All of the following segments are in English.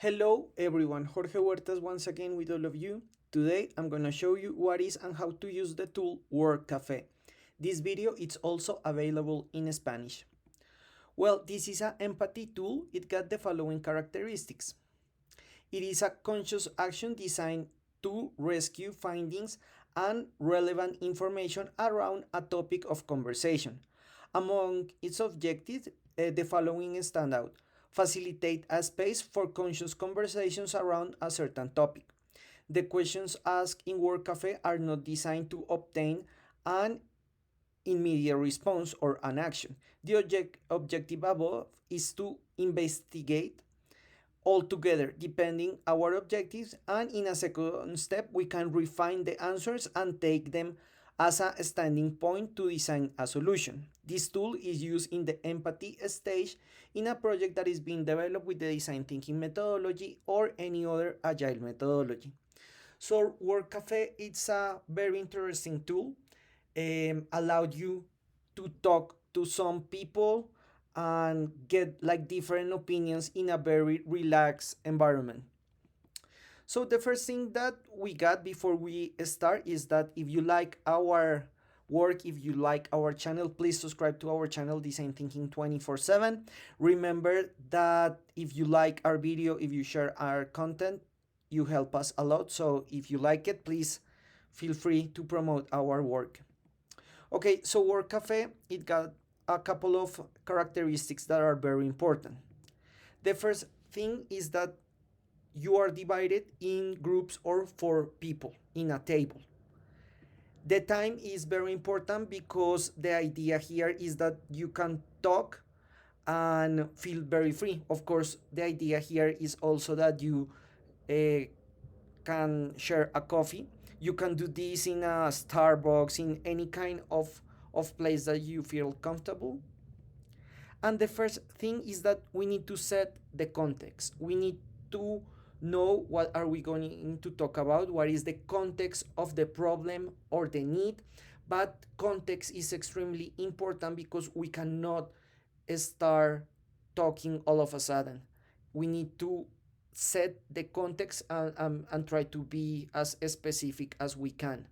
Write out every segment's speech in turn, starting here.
Hello everyone, Jorge Huertas once again with all of you. Today I'm gonna show you what is and how to use the tool Word Cafe. This video is also available in Spanish. Well, this is an empathy tool. It got the following characteristics. It is a conscious action designed to rescue findings and relevant information around a topic of conversation. Among its objectives, the following stand out: facilitate a space for conscious conversations around a certain topic. The questions asked in Word Cafe are not designed to obtain an immediate response or an action. The objective above is to investigate altogether depending our objectives, and in a second step we can refine the answers and take them as a standing point to design a solution. This tool is used in the empathy stage in a project that is being developed with the design thinking methodology or any other agile methodology. So Word Cafe, it's a very interesting tool. Allowed you to talk to some people and get like different opinions in a very relaxed environment. So the first thing that we got before we start is that if you like our work, if you like our channel, please subscribe to our channel Design Thinking 24/7. Remember that if you like our video, if you share our content, you help us a lot. So if you like it, please feel free to promote our work. Okay, so Word Cafe, it got a couple of characteristics that are very important. The first thing is that you are divided in groups or for people in a table. The time is very important because the idea here is that you can talk and feel very free. Of course, the idea here is also that you uh, can share a coffee. You can do this in a Starbucks, in any kind of place that you feel comfortable. And the first thing is that we need to set the context. We need to know what are we going to talk about, what is the context of the problem or the need. But context is extremely important because we cannot start talking all of a sudden. We need to set the context and try to be as specific as we can.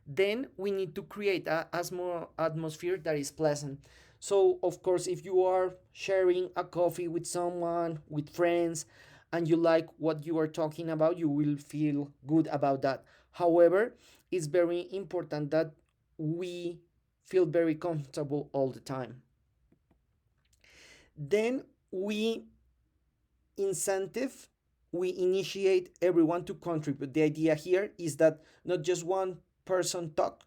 Then we need to create a atmosphere that is pleasant. So of course, if you are sharing a coffee with someone, with friends, and you like what you are talking about, you will feel good about that. However, it's very important that we feel very comfortable all the time. Then we incentive, we initiate everyone to contribute. The idea here is that not just one person talk,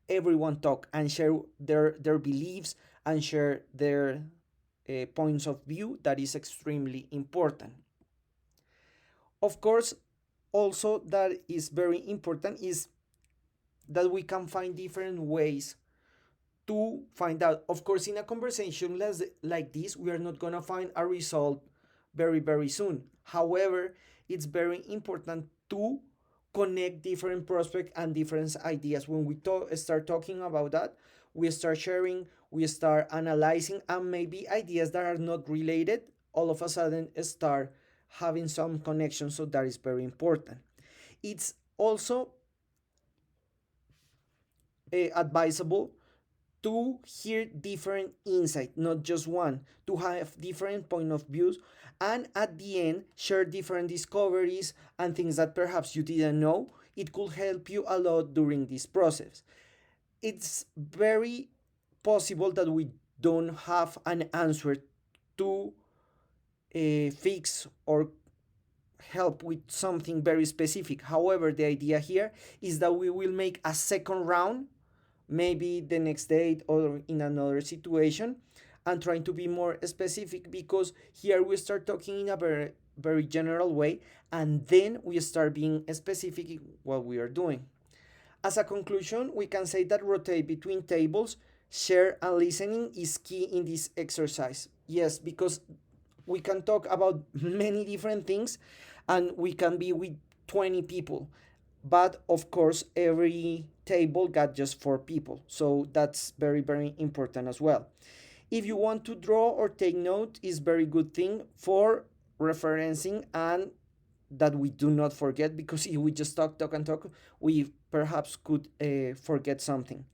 everyone talk and share their beliefs and share their points of view. That is extremely important. Of course, also that is very important is that we can find different ways to find out. Of course, in a conversation like this, we are not gonna find a result very soon. However, it's very important to connect different prospects and different ideas. When we start talking about that, we start sharing, we start analyzing, and maybe ideas that are not related all of a sudden start having some connection. So that is very important. It's also advisable to hear different insight, not just one, to have different point of views, and at the end share different discoveries and things that perhaps you didn't know. It could help you a lot during this process. It's very possible that we don't have an answer to fix or help with something very specific. However, the idea here is that we will make a second round, maybe the next date or in another situation, and trying to be more specific, because here we start talking in a very general way, and then we start being specific in what we are doing. As a conclusion, we can say that rotate between tables, share and listening is key in this exercise. Yes, because we can talk about many different things and we can be with 20 people, but of course every table got just 4 people, so that's very important as well. If you want to draw or take note, is very good thing for referencing, and that we do not forget, because if we just talk and talk, we perhaps could forget something.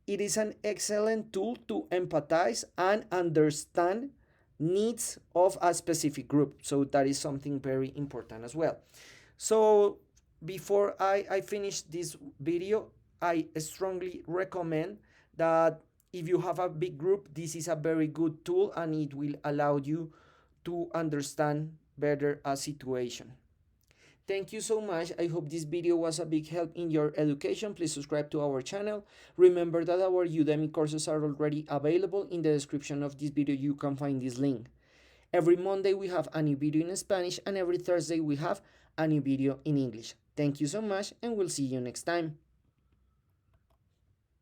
It is an excellent tool to empathize and understand needs of a specific group. So that is something very important as well. So before I finish this video, I strongly recommend that if you have a big group, this is a very good tool and it will allow you to understand better a situation. Thank you so much. I hope this video was a big help in your education. Please subscribe to our channel. Remember that our Udemy courses are already available. In the description of this video, you can find this link. Every Monday we have a new video in Spanish, and every Thursday we have a new video in English. Thank you so much, and we'll see you next time.